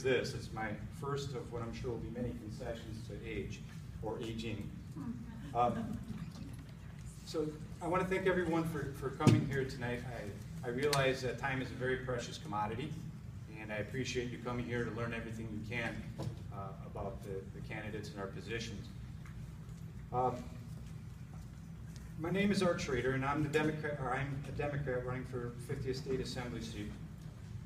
this. It's my first of what I'm sure will be many concessions to age, or aging. So I want to thank everyone for coming here tonight. I realize that time is a very precious commodity, and I appreciate you coming here to learn everything you can about the candidates in our positions. My name is Shrader, and I'm a Democrat running for 50th State Assembly seat.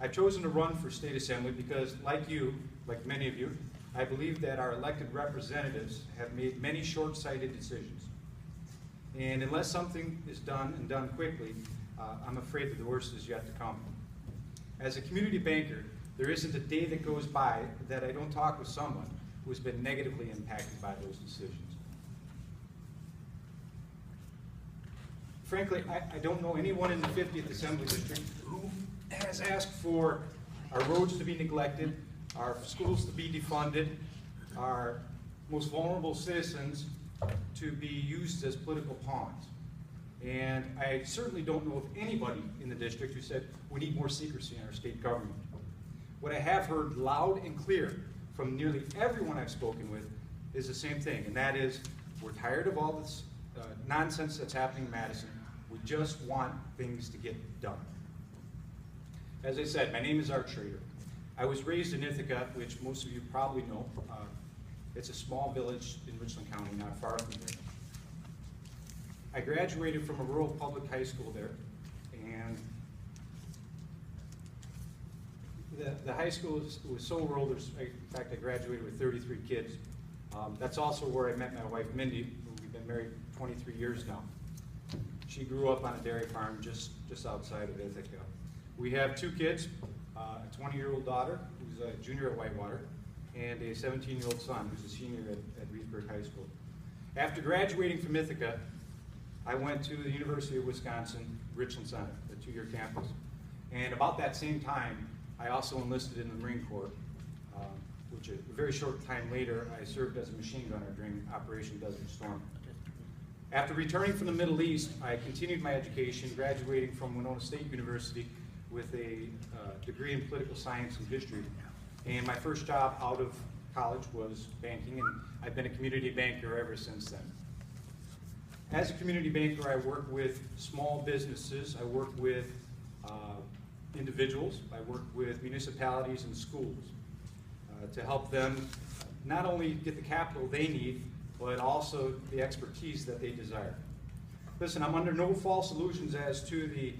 I've chosen to run for State Assembly because, like you, like many of you, I believe that our elected representatives have made many short-sighted decisions. And unless something is done, and done quickly, I'm afraid that the worst is yet to come. As a community banker, there isn't a day that goes by that I don't talk with someone who has been negatively impacted by those decisions. Frankly, I don't know anyone in the 50th Assembly District who has asked for our roads to be neglected, our schools to be defunded, our most vulnerable citizens to be used as political pawns. And I certainly don't know of anybody in the district who said we need more secrecy in our state government. What I have heard loud and clear from nearly everyone I've spoken with is the same thing, and that is we're tired of all this nonsense that's happening in Madison. We just want things to get done. As I said, my name is Shrader. I was raised in Ithaca, which most of you probably know. It's a small village in Richland County, not far from here. I graduated from a rural public high school there, and the high school was so rural, in fact, I graduated with 33 kids. That's also where I met my wife, Mindy, who we've been married 23 years now. She grew up on a dairy farm just outside of Ithaca. We have two kids, a 20-year-old daughter, who's a junior at Whitewater, and a 17-year-old son, who's a senior at Reedsburg High School. After graduating from Ithaca, I went to the University of Wisconsin, Richland Center, a two-year campus. And about that same time, I also enlisted in the Marine Corps, which a very short time later, I served as a machine gunner during Operation Desert Storm. After returning from the Middle East, I continued my education, graduating from Winona State University with a degree in political science and history. And my first job out of college was banking, and I've been a community banker ever since then. As a community banker, I work with small businesses, I work with individuals, I work with municipalities and schools to help them not only get the capital they need, but also the expertise that they desire. Listen, I'm under no false illusions as to the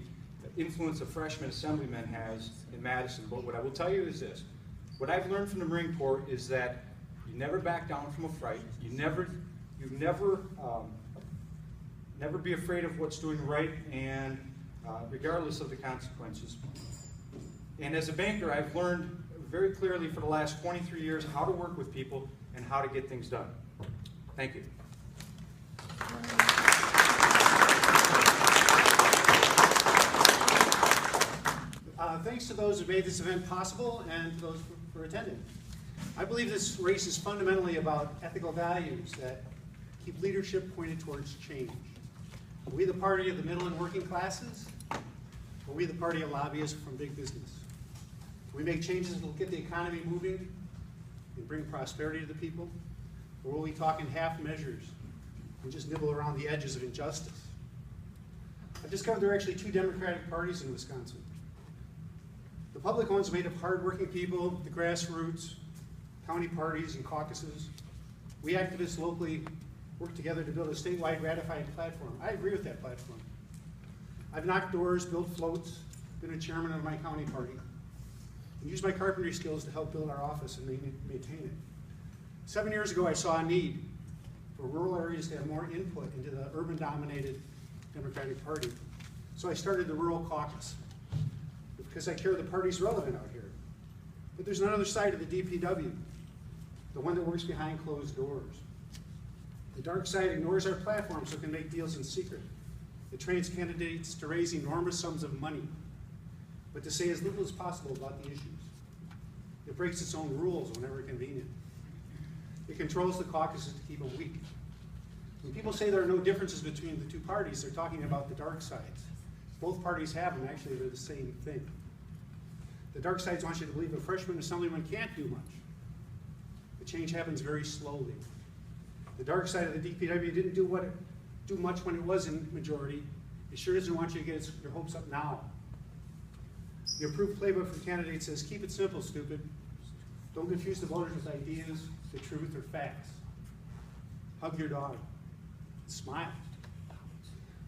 influence a freshman assemblyman has in Madison, but what I will tell you is this. What I've learned from the Marine Corps is that you never back down from a fight. You never be afraid of what's doing right, and regardless of the consequences. And as a banker, I've learned very clearly for the last 23 years how to work with people and how to get things done. Thank you. Thanks to those who made this event possible and to those for attending. I believe this race is fundamentally about ethical values that keep leadership pointed towards change. Are we the party of the middle and working classes? Or are we the party of lobbyists from big business? Can we make changes that will get the economy moving and bring prosperity to the people? Or will we talk in half measures and just nibble around the edges of injustice? I've discovered there are actually two Democratic parties in Wisconsin. The public one's made of hardworking people, the grassroots, county parties and caucuses. We activists locally work together to build a statewide ratified platform. I agree with that platform. I've knocked doors, built floats, been a chairman of my county party, and used my carpentry skills to help build our office and maintain it. 7 years ago, I saw a need for rural areas to have more input into the urban-dominated Democratic Party. So I started the Rural Caucus, because I care the party's relevant out here. But there's another side of the DPW, the one that works behind closed doors. The dark side ignores our platform so it can make deals in secret. It trains candidates to raise enormous sums of money, but to say as little as possible about the issues. It breaks its own rules whenever convenient. It controls the caucuses to keep them weak. When people say there are no differences between the two parties, they're talking about the dark sides. Both parties have them, actually they're the same thing. The dark sides want you to believe a freshman assemblyman can't do much. The change happens very slowly. The dark side of the DPW didn't do much when it was in majority. It sure doesn't want you to get your hopes up now. The approved playbook for candidates says, keep it simple, stupid. Don't confuse the voters with ideas, the truth, or facts. Hug your dog. Smile.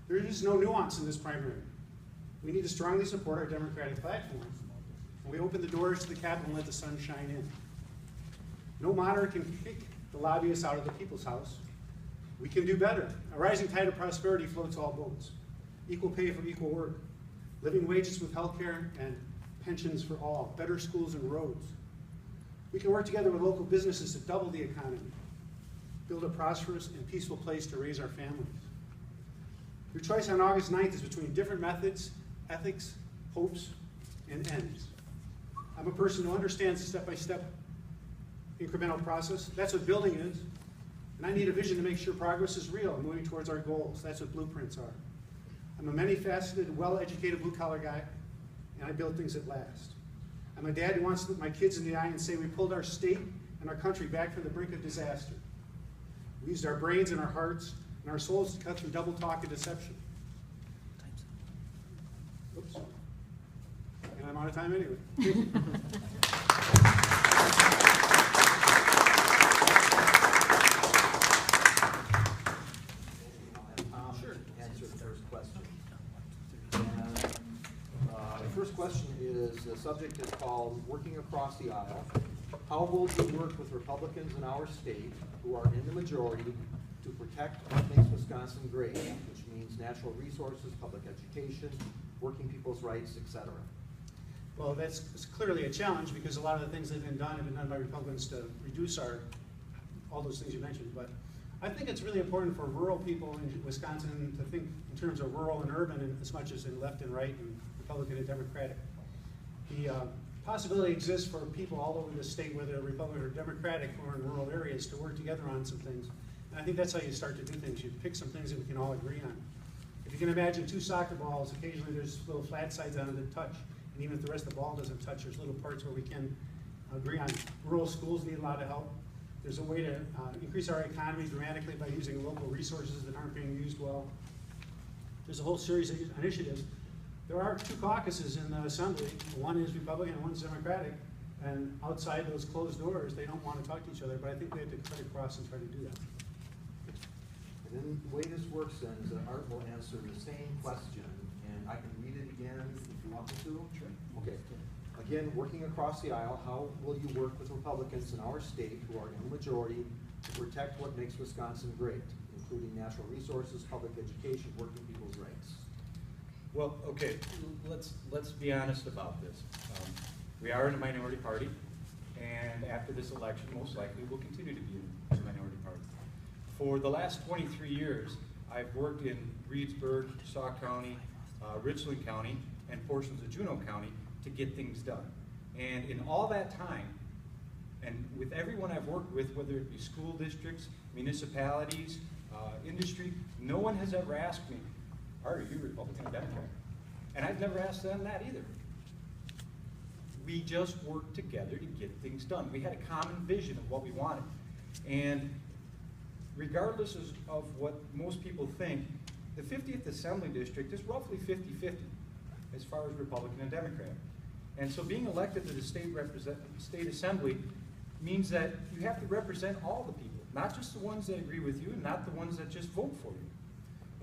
There is no nuance in this primary. We need to strongly support our Democratic platform. And we open the doors to the Capitol and let the sun shine in. No moderate can kick the lobbyists out of the people's house. We can do better. A rising tide of prosperity floats all boats. Equal pay for equal work. Living wages with health care and pensions for all. Better schools and roads. We can work together with local businesses to double the economy. Build a prosperous and peaceful place to raise our families. Your choice on August 9th is between different methods, ethics, hopes, and ends. I'm a person who understands the step-by-step incremental process. That's what building is. And I need a vision to make sure progress is real and moving towards our goals. That's what blueprints are. I'm a many-faceted, well-educated blue-collar guy, and I build things that last. I'm a dad who wants to look my kids in the eye and say we pulled our state and our country back from the brink of disaster. We used our brains and our hearts and our souls to cut through double talk and deception. Oops. And I'm out of time anyway. Sure. Answer the first question. And, the first question is, the subject is called Working Across the Aisle. How will you work with Republicans in our state who are in the majority to protect what makes Wisconsin great, which means natural resources, public education, working people's rights, etc.? Well, that's clearly a challenge because a lot of the things that have been done by Republicans to reduce all those things you mentioned. But I think it's really important for rural people in Wisconsin to think in terms of rural and urban as much as in left and right and Republican and Democratic. The possibility exists for people all over the state, whether they're Republican or Democratic or in rural areas, to work together on some things. And I think that's how you start to do things. You pick some things that we can all agree on. If you can imagine two soccer balls, occasionally there's little flat sides on it that touch. And even if the rest of the ball doesn't touch, there's little parts where we can agree on. Rural schools need a lot of help. There's a way to increase our economy dramatically by using local resources that aren't being used well. There's a whole series of initiatives. There are two caucuses in the Assembly. One is Republican and one's Democratic. And outside those closed doors, they don't want to talk to each other. But I think we have to cut across and try to do that. And then the way this works then is that Art will answer the same question, and I can read it again if you want me to. Sure. Okay. Again, working across the aisle, how will you work with Republicans in our state who are in the majority to protect what makes Wisconsin great, including natural resources, public education, working people's rights? Well, okay, let's be honest about this. We are in a minority party, and after this election, most likely we'll continue to be in a minority party. For the last 23 years, I've worked in Reedsburg, Sauk County, Richland County, and portions of Juneau County to get things done. And in all that time, and with everyone I've worked with, whether it be school districts, municipalities, industry, no one has ever asked me, are you Republican or Democrat? And I've never asked them that either. We just worked together to get things done. We had a common vision of what we wanted. And regardless of what most people think, the 50th Assembly District is roughly 50-50 as far as Republican and Democrat. And so being elected to the state assembly means that you have to represent all the people, not just the ones that agree with you and not the ones that just vote for you.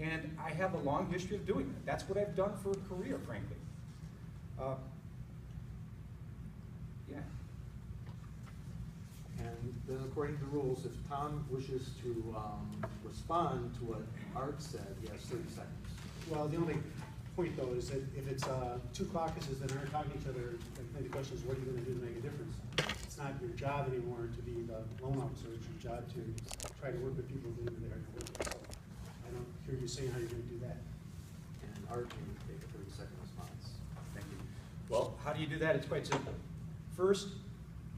And I have a long history of doing that. That's what I've done for a career, frankly. Yeah. And then according to the rules, if Tom wishes to respond to what Art said, he has 30 seconds. Well, the only point, though, is that if it's two caucuses that aren't talking to each other, then the question is, what are you going to do to make a difference? It's not your job anymore to be the loan officer. It's your job to try to work with people who live there and work. So I don't hear you saying how you're going to do that. And Art can take a 30-second response. Thank you. Well, how do you do that? It's quite simple. First,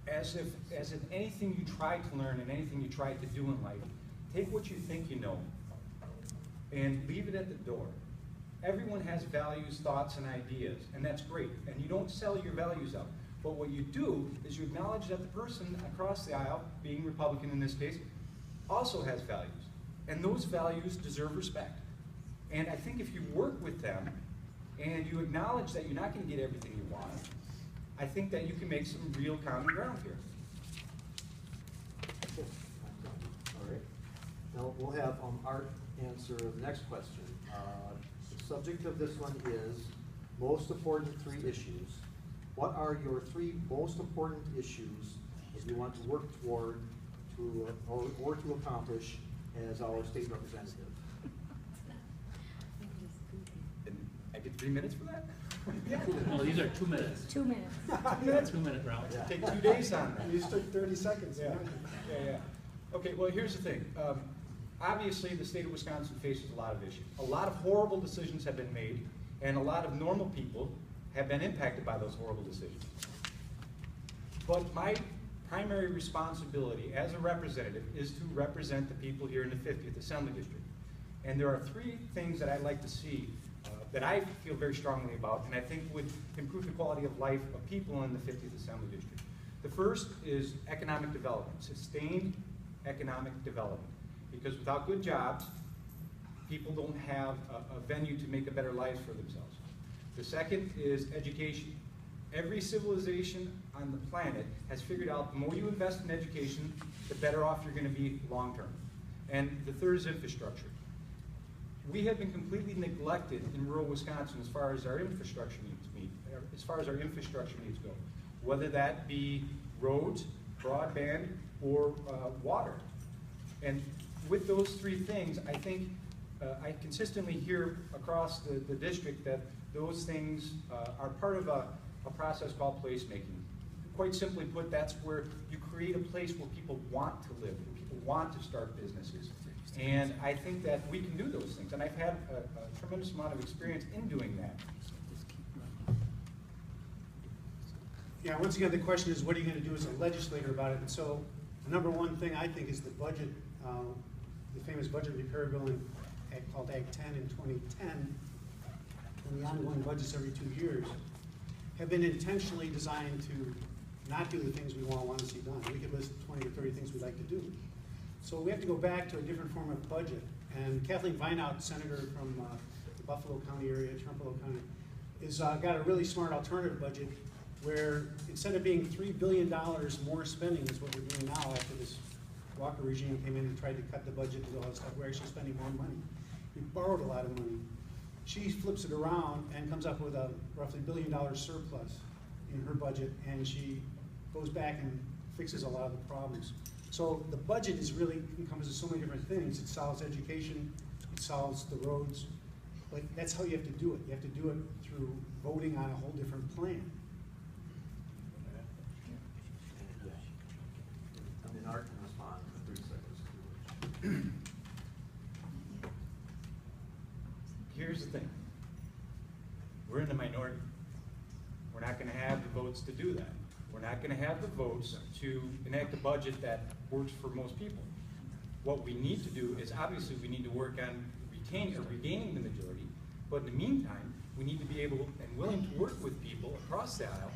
as in anything you try to learn and anything you try to do in life, take what you think you know and leave it at the door. Everyone has values, thoughts, and ideas, and that's great. And you don't sell your values out. But what you do is you acknowledge that the person across the aisle, being Republican in this case, also has values. And those values deserve respect. And I think if you work with them and you acknowledge that you're not going to get everything you want, I think that you can make some real common ground here. Okay. All right. Now we'll have Art answer the next question. The subject of this one is most important 3 issues. What are your 3 most important issues that you want to work toward or to accomplish as our state representative? And I get 3 minutes for that? Well, these are 2 minutes. 2 minutes. 2-minute round. Yeah. Take 2 days on that. You just took 30 seconds. Yeah. Okay, well, here's the thing. Obviously, the state of Wisconsin faces a lot of issues. A lot of horrible decisions have been made, and a lot of normal people have been impacted by those horrible decisions. But my primary responsibility as a representative is to represent the people here in the 50th Assembly District. And there are 3 things that I'd like to see that I feel very strongly about, and I think would improve the quality of life of people in the 50th Assembly District. The first is economic development, sustained economic development. Because without good jobs, people don't have a venue to make a better life for themselves. The second is education. Every civilization on the planet has figured out the more you invest in education, the better off you're going to be long term. And the third is infrastructure. We have been completely neglected in rural Wisconsin as far as our infrastructure needs go, whether that be roads, broadband, or water. And with those 3 things, I think I consistently hear across the district that those things are part of a process called placemaking. Quite simply put, that's where you create a place where people want to live, where people want to start businesses. And I think that we can do those things. And I've had a tremendous amount of experience in doing that. Yeah, once again, the question is, what are you going to do as a legislator about it? And so, the number 1 thing I think is the budget, the famous budget repair bill called Act 10 in 2010, and the ongoing budgets every 2 years, have been intentionally designed to not do the things we want to see done. We could list 20 or 30 things we'd like to do. So we have to go back to a different form of budget. And Kathleen Vineout, senator from the Buffalo County area, Trumpeldor County, has got a really smart alternative budget where instead of being $3 billion more spending is what we're doing now after this Walker regime came in and tried to cut the budget and all that stuff, we're actually spending more money. We borrowed a lot of money. She flips it around and comes up with a roughly $1 billion surplus in her budget, and she goes back and fixes a lot of the problems. So the budget is really encompasses so many different things. It solves education, it solves the roads, but that's how you have to do it. You have to do it through voting on a whole different plan. And then Art can respond in 3 seconds. Here's the thing. We're in the minority. We're not going to have the votes to do that. We're not going to have the votes to enact a budget that works for most people. What we need to do is obviously we need to work on regaining the majority, but in the meantime, we need to be able and willing to work with people across the aisle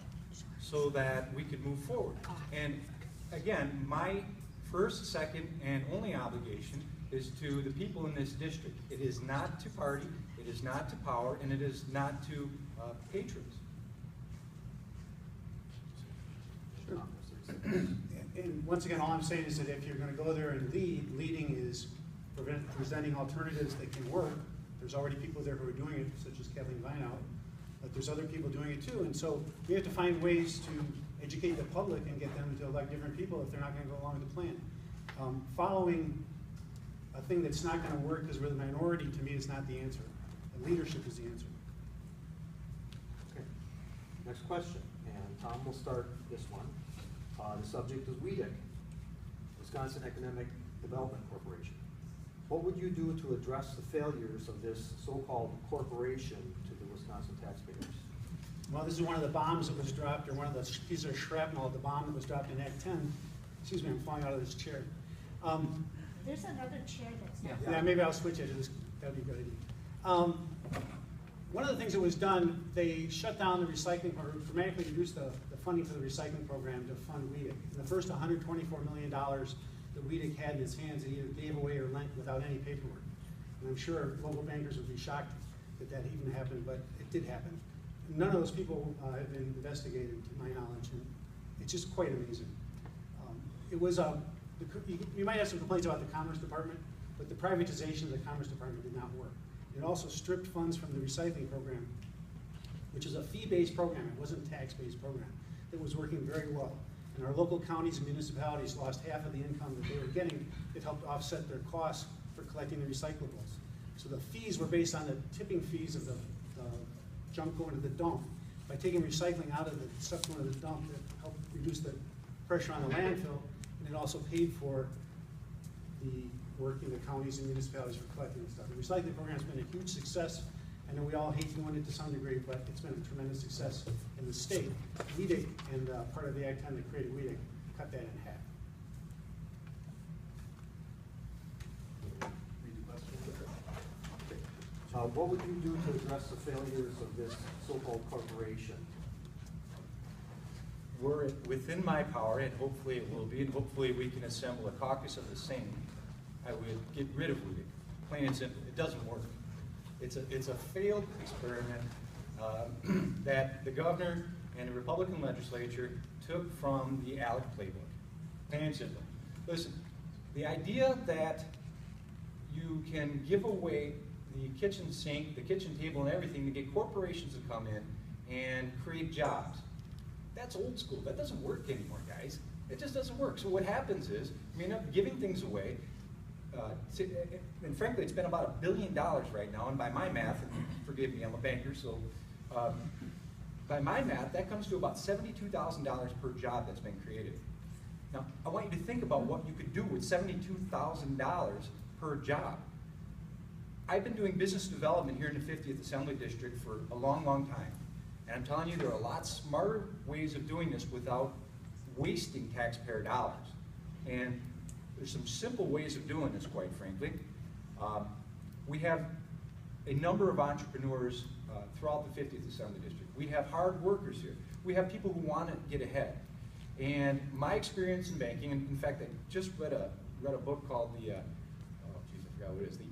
so that we can move forward. And again, my first, second, and only obligation is to the people in this district. It is not to party, it is not to power, and it is not to patrons. Sure. And once again, all I'm saying is that if you're going to go there and leading is presenting alternatives that can work. There's already people there who are doing it, such as Kathleen Vineout, but there's other people doing it too. And so we have to find ways to educate the public and get them to elect different people if they're not going to go along with the plan. Following a thing that's not going to work because we're the minority, to me, is not the answer. The leadership is the answer. Okay. Next question, and Tom will start this one. The subject is WEDC, Wisconsin Economic Development Corporation. What would you do to address the failures of this so-called corporation to the Wisconsin taxpayers? Well, this is one of the bombs that was dropped, or one of the pieces of shrapnel of the bomb that was dropped in Act 10. Excuse me, I'm falling out of this chair. There's another chair that's not. Yeah, maybe I'll switch it to this. That'd be a good idea. One of the things that was done, they shut down the recycling, or dramatically reduced the funding for the recycling program to fund WEDC. And the first $124 million that WEDC had in its hands, it either gave away or lent without any paperwork. And I'm sure local bankers would be shocked that that even happened, but it did happen. None of those people have been investigated, to my knowledge, and it's just quite amazing. It was, you might have some complaints about the Commerce Department, but the privatization of the Commerce Department did not work. It also stripped funds from the recycling program, which is a fee-based program. It wasn't a tax-based program. It was working very well. And our local counties and municipalities lost half of the income that they were getting. It helped offset their costs for collecting the recyclables. So the fees were based on the tipping fees of the junk going to the dump. By taking recycling out of the stuff going to the dump, it helped reduce the pressure on the landfill, and it also paid for the work in the counties and municipalities for collecting the stuff. The recycling program's been a huge success. I know we all hate doing it to some degree, but it's been a tremendous success in the state. WEDC and part of the Act 10 that created WEDC cut that in half. What would you do to address the failures of this so-called corporation? We're within my power, and hopefully it will be, and hopefully we can assemble a caucus of the same. I would get rid of WEDC. Plain and simple, it doesn't work. It's a failed experiment that the governor and the Republican legislature took from the ALEC playbook. Plain and simple. Listen, the idea that you can give away the kitchen sink, the kitchen table, and everything to get corporations to come in and create jobs, that's old school. That doesn't work anymore, guys. It just doesn't work. So what happens is we end up giving things away. And frankly, it's been about $1 billion right now, and by my math, and forgive me, I'm a banker, so by my math, that comes to about $72,000 per job that's been created. Now, I want you to think about what you could do with $72,000 per job. I've been doing business development here in the 50th Assembly District for a long, long time. And I'm telling you, there are a lot smarter ways of doing this without wasting taxpayer dollars. And there's some simple ways of doing this, quite frankly. We have a number of entrepreneurs throughout the 50th Assembly District. We have hard workers here. We have people who want to get ahead. And my experience in banking, and in fact, I just read a book called the, I forgot what it is, the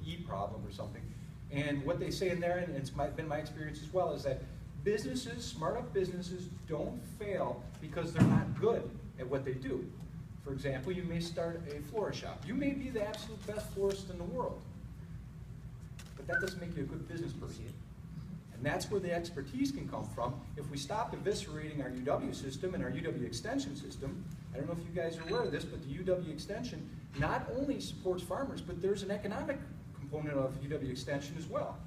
E problem or something. And what they say in there, and it's been my experience as well, is that businesses, smart up businesses, don't fail because they're not good at what they do. For example, you may start a florist shop. You may be the absolute best florist in the world, but that doesn't make you a good business person. And that's where the expertise can come from. If we stop eviscerating our UW system and our UW extension system, I don't know if you guys are aware of this, but the UW extension not only supports farmers, but there's an economic component of UW extension as well.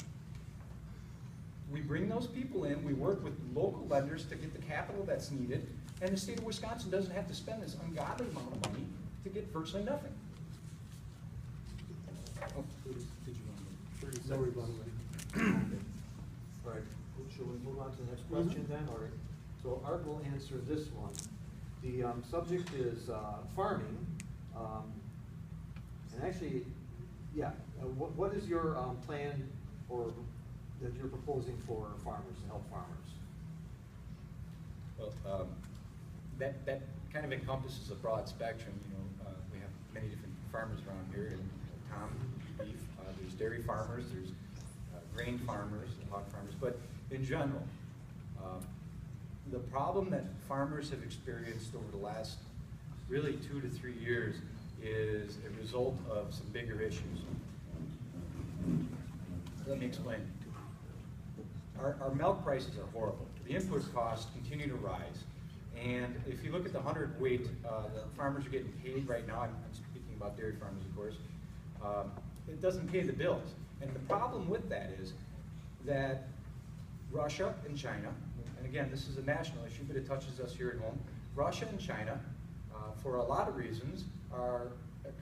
We bring those people in, we work with local lenders to get the capital that's needed, and the state of Wisconsin doesn't have to spend this ungodly amount of money to get virtually nothing. Oh, did you want to? No rebuttal. All right, shall we move on to the next question then? All right. So Art will answer this one. The subject is farming, and actually, yeah, what is your plan or that you're proposing for farmers, to help farmers? Well, that kind of encompasses a broad spectrum. You know, we have many different farmers around here, and Tom, beef. There's dairy farmers, there's grain farmers, hog farmers. But in general, the problem that farmers have experienced over the last really 2 to 3 years is a result of some bigger issues. Let me explain. Our milk prices are horrible. The input costs continue to rise. And if you look at the 100 weight, the farmers are getting paid right now. I'm speaking about dairy farmers, of course. It doesn't pay the bills. And the problem with that is that Russia and China, and again, this is a national issue, but it touches us here at home. Russia and China, for a lot of reasons,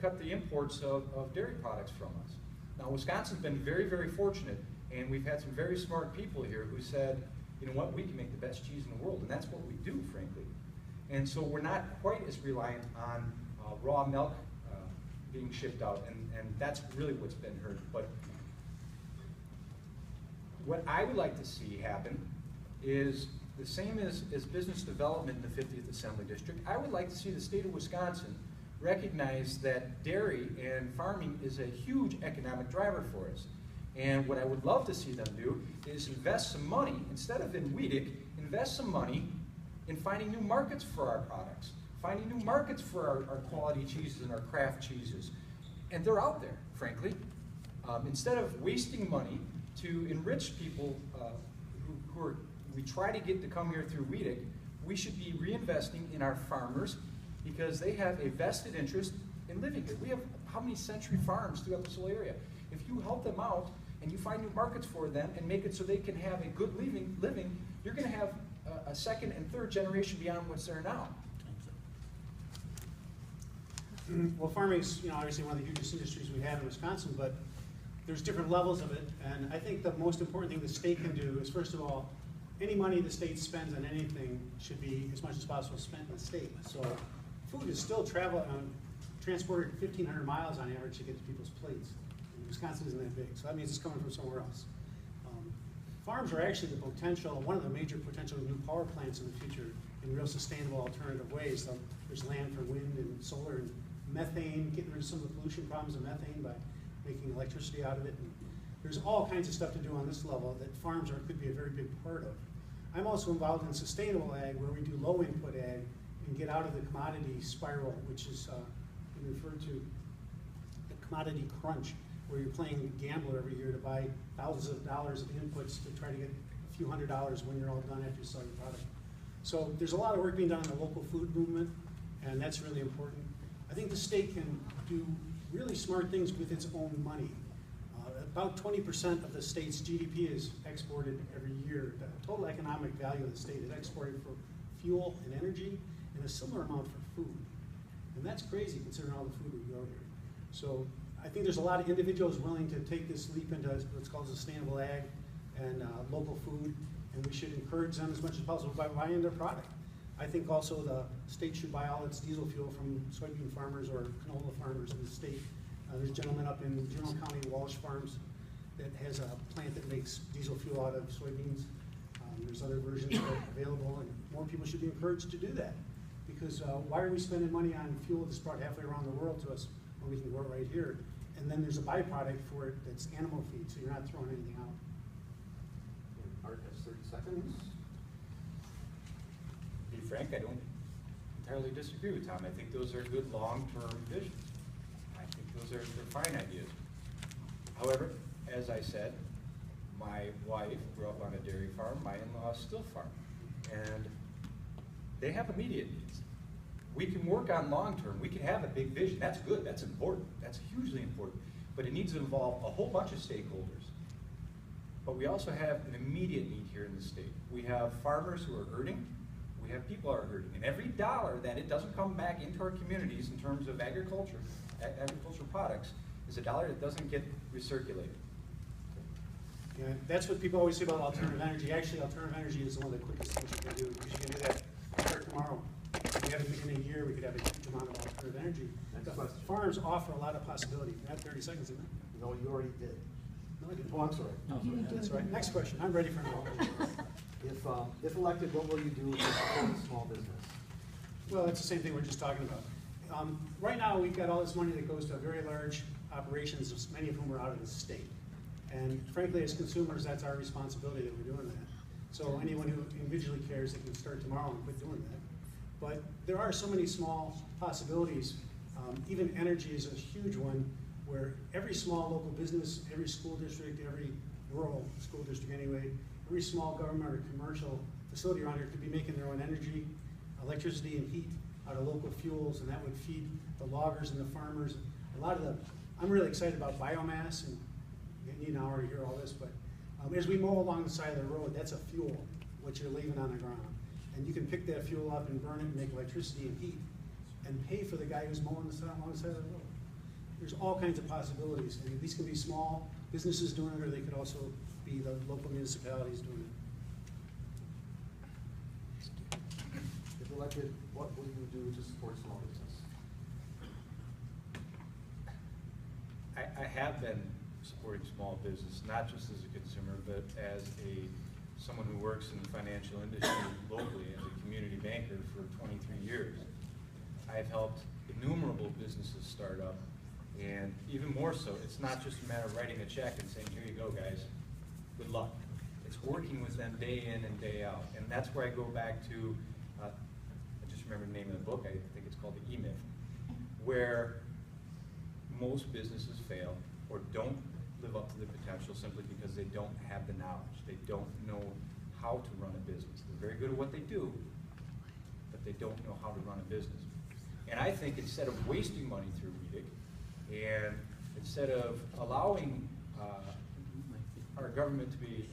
cut the imports of dairy products from us. Now, Wisconsin's been very, very fortunate, and we've had some very smart people here who said, you know what, we can make the best cheese in the world, and that's what we do, frankly. And so we're not quite as reliant on raw milk being shipped out, and that's really what's been hurt. But what I would like to see happen is the same as business development in the 50th Assembly District. I would like to see the state of Wisconsin recognize that dairy and farming is a huge economic driver for us. And what I would love to see them do is invest some money, instead of in Weedick, invest some money in finding new markets for our products, finding new markets for our quality cheeses and our craft cheeses. And they're out there, frankly. Instead of wasting money to enrich people we try to get to come here through Weedick, we should be reinvesting in our farmers because they have a vested interest in living here. We have how many century farms throughout this whole area? If you help them out and you find new markets for them and make it so they can have a good living, you're going to have a second and third generation beyond what's there now. Well, farming is, obviously one of the hugest industries we have in Wisconsin, but there's different levels of it, and I think the most important thing the state can do is, first of all, any money the state spends on anything should be, as much as possible, spent in the state. So food is still transported 1,500 miles on average to get to people's plates. And Wisconsin isn't that big, so that means it's coming from somewhere else. Farms are actually the potential, one of the major potential new power plants in the future in real sustainable alternative ways. So there's land for wind and solar and methane, getting rid of some of the pollution problems of methane by making electricity out of it. And there's all kinds of stuff to do on this level that farms could be a very big part of. I'm also involved in sustainable ag, where we do low input ag and get out of the commodity spiral, which is referred to the commodity crunch, where you're playing gambler every year to buy thousands of dollars of inputs to try to get a few $100s when you're all done after you sell your product. So there's a lot of work being done in the local food movement, and that's really important. I think the state can do really smart things with its own money. About 20% of the state's GDP is exported every year. The total economic value of the state is exported for fuel and energy, and a similar amount for food. And that's crazy considering all the food we grow here. So I think there's a lot of individuals willing to take this leap into what's called sustainable ag and local food, and we should encourage them as much as possible by buying their product. I think also the state should buy all its diesel fuel from soybean farmers or canola farmers in the state. There's a gentleman up in Juneau County, Walsh Farms, that has a plant that makes diesel fuel out of soybeans. There's other versions that are available, and more people should be encouraged to do that. Because why are we spending money on fuel that's brought halfway around the world to us when we can grow it right here? And then there's a byproduct for it that's animal feed, so you're not throwing anything out. Art has 30 seconds. To be frank, I don't entirely disagree with Tom. I think those are good long-term visions. I think they're fine ideas. However, as I said, my wife grew up on a dairy farm, my in-laws still farm, and they have immediate needs. We can work on long-term, we can have a big vision, that's good, that's important, that's hugely important, but it needs to involve a whole bunch of stakeholders. But we also have an immediate need here in the state. We have farmers who are hurting, we have people who are hurting, and every dollar that it doesn't come back into our communities in terms of agricultural products is a dollar that doesn't get recirculated. Yeah, that's what people always say about alternative energy. Actually, alternative energy is one of the quickest things you can do, because you can do that start tomorrow. If we have it in a year, we could have a huge amount of alternative energy. Next question. Farms offer a lot of possibility. You have 30 seconds in there. No, you already did. No, I didn't. Oh, I'm sorry. No, That's right. Next question. I'm ready for another. If elected, what will you do to support small business? Well, it's the same thing we're just talking about. Right now, we've got all this money that goes to very large operations, many of whom are out of the state. And frankly, as consumers, that's our responsibility that we're doing that. So anyone who individually cares, they can start tomorrow and quit doing that. But there are so many small possibilities. Even energy is a huge one, where every small local business, every school district, every rural school district anyway, every small government or commercial facility around here could be making their own energy, electricity and heat out of local fuels, and that would feed the loggers and the farmers. I'm really excited about biomass, and you need an hour to hear all this, but as we mow along the side of the road, that's a fuel, what you're leaving on the ground. And you can pick that fuel up and burn it and make electricity and heat, and pay for the guy who's mowing along the side of the road. There's all kinds of possibilities, and these can be small businesses doing it, or they could also be the local municipalities doing it. If elected, what will you do to support small business? I have been supporting small business, not just as a consumer, but as someone who works in the financial industry locally as a community banker for 23 years. I have helped innumerable businesses start up, and even more so, it's not just a matter of writing a check and saying, here you go, guys, good luck. It's working with them day in and day out, and that's where I go back to, I just remember the name of the book, I think it's called The E-Myth, where most businesses fail or don't live up to their potential simply because they don't have the knowledge. They don't know how to run a business. They're very good at what they do, but they don't know how to run a business. And I think instead of wasting money through REDIC, and instead of allowing our government to be,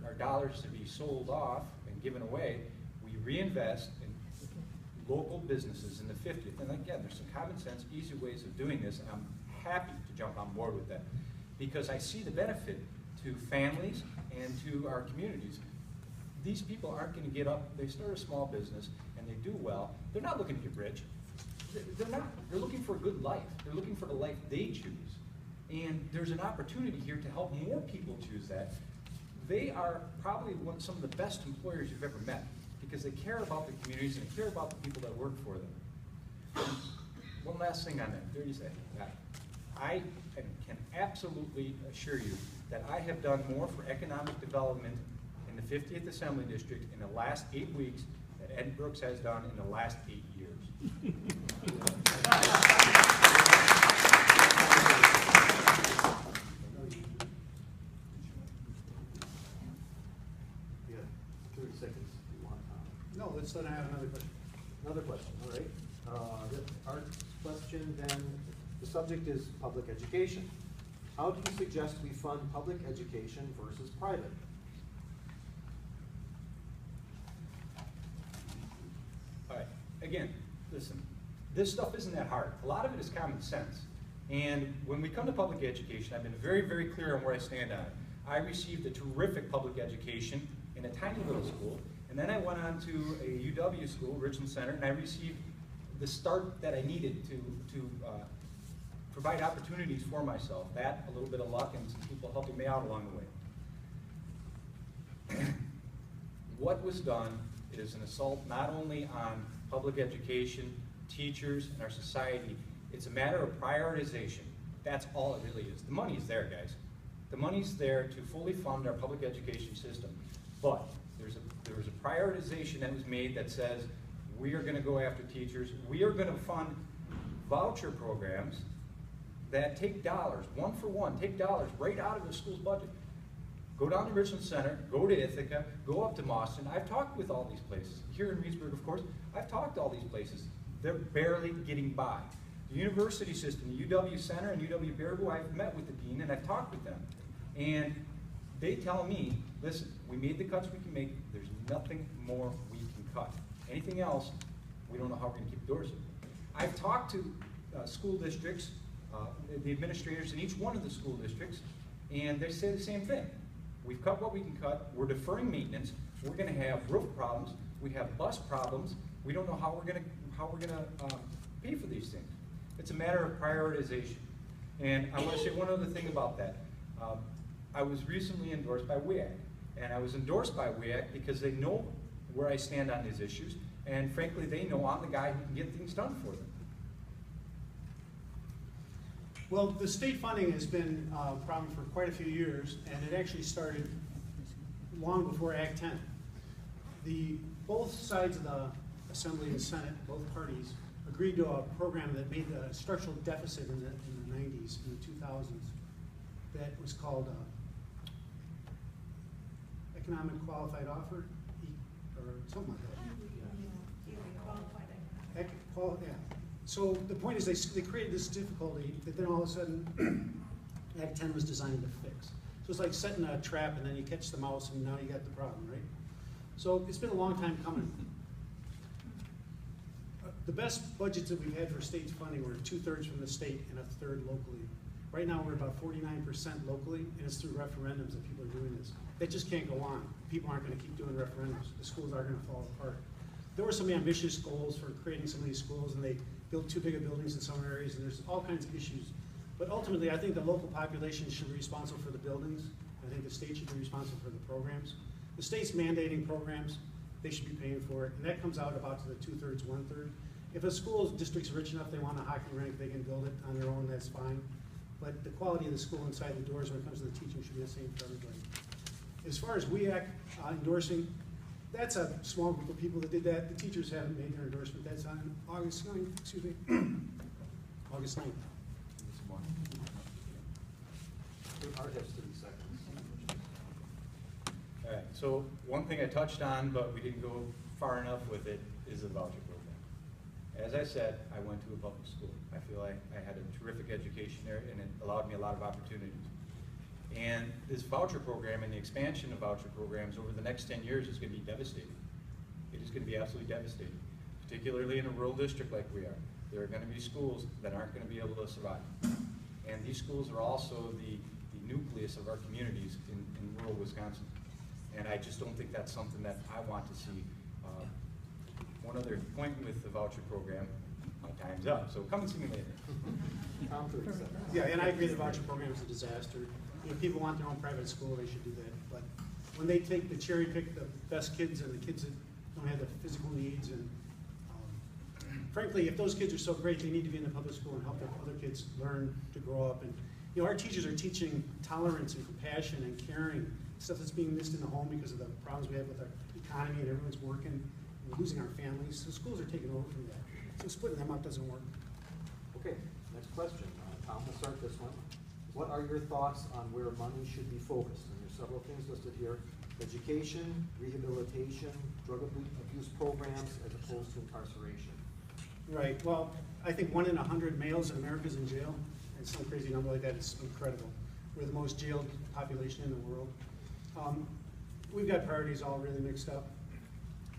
our dollars to be sold off and given away, we reinvest in local businesses in the 50th. And again, there's some common sense, easy ways of doing this, and I'm happy to jump on board with that because I see the benefit to families and to our communities. These people aren't going to get up, they start a small business and they do well. They're not looking to get rich. They're not. They're looking for a good life. They're looking for the life they choose. And there's an opportunity here to help more people choose that. They are probably some of the best employers you've ever met because they care about the communities and they care about the people that work for them. One last thing on that, 30 seconds. I can absolutely assure you that I have done more for economic development in the 50th Assembly District in the last 8 weeks that Ed Brooks has done in the last 8 years. You have 30 seconds if you want. No, let's let I have another question. Another question, all right. Our question then, the subject is public education. How do you suggest we fund public education versus private? All right, again, listen, this stuff isn't that hard. A lot of it is common sense. And when we come to public education, I've been very, very clear on where I stand on it. I received a terrific public education in a tiny little school, and then I went on to a UW school, Richland Center, and I received the start that I needed to provide opportunities for myself. That, a little bit of luck, and some people helping me out along the way. What was done is an assault not only on public education, teachers, and our society. It's a matter of prioritization. That's all it really is. The money's there, guys. The money's there to fully fund our public education system. But there was a prioritization that was made that says we are going to go after teachers. We are going to fund voucher programs that take dollars, one for one, take dollars right out of the school's budget. Go down to Richland Center, go to Ithaca, go up to Mauston. I've talked with all these places. Here in Reedsburg, of course, I've talked to all these places. They're barely getting by. The university system, the UW Center and UW Baraboo, I've met with the dean and I've talked with them. And they tell me, listen, we made the cuts we can make, there's nothing more we can cut. Anything else, we don't know how we're going to keep the doors open. I've talked to school districts, the administrators in each one of the school districts, and they say the same thing. We've cut what we can cut, we're deferring maintenance, we're going to have roof problems, we have bus problems, we don't know how we're going to pay for these things. It's a matter of prioritization. And I want to say one other thing about that. I was recently endorsed by WIAC, and I was endorsed by WIAC because they know where I stand on these issues, and frankly, they know I'm the guy who can get things done for them. Well, the state funding has been a problem for quite a few years, and it actually started long before Act 10. Both sides of the Assembly and Senate, both parties, agreed to a program that made the structural deficit in the 90s, in the 2000s, that was called Economic Qualified Offer, or something like that. Yeah. So the point is they created this difficulty that then all of a sudden Act 10 was designed to fix. So it's like setting a trap and then you catch the mouse and now you got the problem, right? So it's been a long time coming. The best budgets that we've had for state funding were 2/3 from the state and 1/3 locally. Right now we're about 49% locally, and it's through referendums that people are doing this. That just can't go on. People aren't going to keep doing referendums. The schools are going to fall apart. There were some ambitious goals for creating some of these schools, and they built too big of buildings in some areas, and there's all kinds of issues. But ultimately, I think the local population should be responsible for the buildings. I think the state should be responsible for the programs. The state's mandating programs, they should be paying for it, and that comes out about to the 2/3, 1/3. If a school district's rich enough, they want a hockey rink, they can build it on their own, that's fine. But the quality of the school inside the doors when it comes to the teaching should be the same for everybody. As far as WEAC endorsing, that's a small group of people that did that. The teachers haven't made their endorsement. That's on August 9th, excuse me, August 9th. Art has 30 seconds. All right, so one thing I touched on, but we didn't go far enough with it, is the voucher program. As I said, I went to a public school. I feel like I had a terrific education there, and it allowed me a lot of opportunities. And this voucher program and the expansion of voucher programs over the next 10 years is going to be devastating. It is going to be absolutely devastating, particularly in a rural district like we are. There are going to be schools that aren't going to be able to survive. And these schools are also the nucleus of our communities in rural Wisconsin. And I just don't think that's something that I want to see. One other point with the voucher program, my time's up, so come and see me later. Tom, 30 seconds. Yeah, and I agree the voucher program is a disaster. If people want their own private school, they should do that. But when they take the cherry pick the best kids and the kids that don't have the physical needs, and frankly, if those kids are so great, they need to be in the public school and help their other kids learn to grow up. And you know, our teachers are teaching tolerance and compassion and caring, stuff that's being missed in the home because of the problems we have with our economy and everyone's working and losing our families. So schools are taking over from that. So splitting them up doesn't work. Okay, next question. Tom, we'll start this one. What are your thoughts on where money should be focused? And there's several things listed here. Education, rehabilitation, drug abuse programs, as opposed to incarceration. Right. Well, I think 1 in 100 males in America is in jail, and some crazy number like that is incredible. We're the most jailed population in the world. We've got priorities all really mixed up.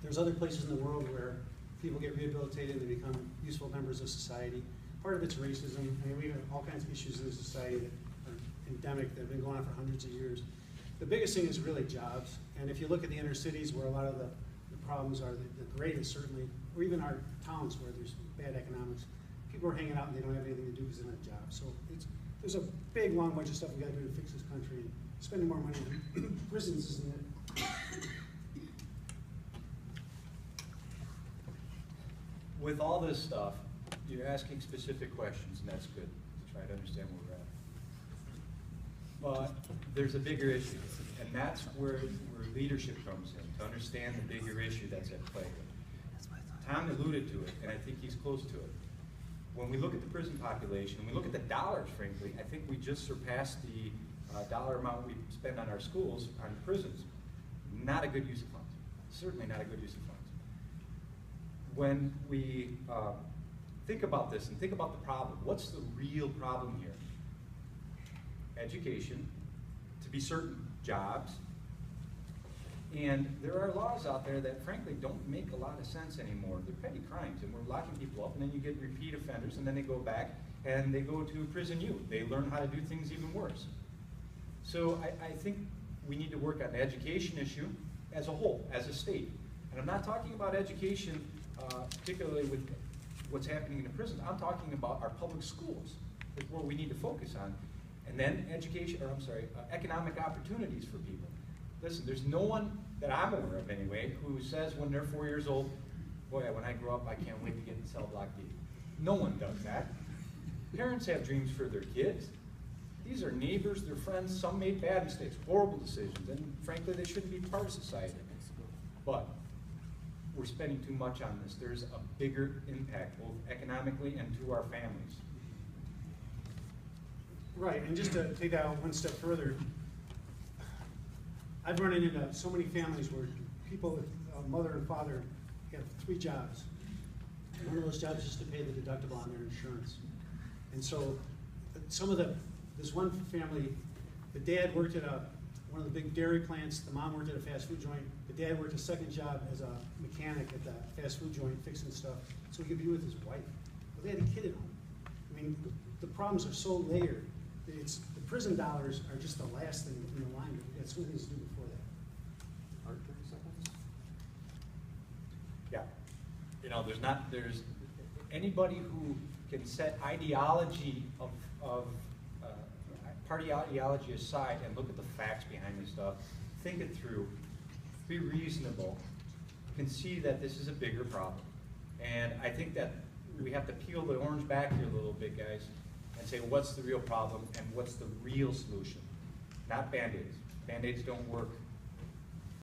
There's other places in the world where people get rehabilitated and they become useful members of society. Part of it's racism. I mean, we have all kinds of issues in the society that are endemic, that have been going on for hundreds of years. The biggest thing is really jobs. And if you look at the inner cities where a lot of the problems are the greatest, certainly, or even our towns where there's bad economics, people are hanging out and they don't have anything to do because they don't have jobs. So there's a big, long bunch of stuff we got to do to fix this country. And spending more money on prisons isn't it. With all this stuff, you're asking specific questions, and that's good to try to understand where we're at. But there's a bigger issue, and that's where leadership comes in, to understand the bigger issue that's at play. Tom alluded to it, and I think he's close to it. When we look at the prison population, we look at the dollars, frankly, I think we just surpassed the dollar amount we spend on our schools, on prisons. Not a good use of funds. Certainly not a good use of funds. When we think about this and think about the problem, what's the real problem here? Education, to be certain, jobs, and there are laws out there that frankly don't make a lot of sense anymore. They're petty crimes, and we're locking people up, and then you get repeat offenders, and then they go back and they go to prison youth. They learn how to do things even worse. So I think we need to work on the education issue as a whole, as a state. And I'm not talking about education particularly with what's happening in the prisons. I'm talking about our public schools. That's where we need to focus on. And then education, or I'm sorry, economic opportunities for people. Listen, there's no one that I'm aware of anyway who says when they're 4 years old, boy, when I grow up, I can't wait to get in cell block D. No one does that. Parents have dreams for their kids. These are neighbors, they're friends. Some made bad mistakes, horrible decisions, and frankly, they shouldn't be part of society. But we're spending too much on this. There's a bigger impact, both economically and to our families. Right, and just to take that one step further, I've run into so many families where people with a mother and father have 3 jobs. And one of those jobs is to pay the deductible on their insurance. And so this one family, the dad worked at one of the big dairy plants, the mom worked at a fast food joint, the dad worked a second job as a mechanic at the fast food joint fixing stuff so he could be with his wife. But they had a kid at home. I mean, the problems are so layered. The prison dollars are just the last thing in the line. We got so many things to do before that. Art, 30 seconds. Yeah. You know, there's anybody who can set ideology party ideology aside and look at the facts behind this stuff, think it through, be reasonable, can see that this is a bigger problem. And I think that we have to peel the orange back here a little bit, guys, and say what's the real problem and what's the real solution, not Band-Aids. Band-Aids don't work.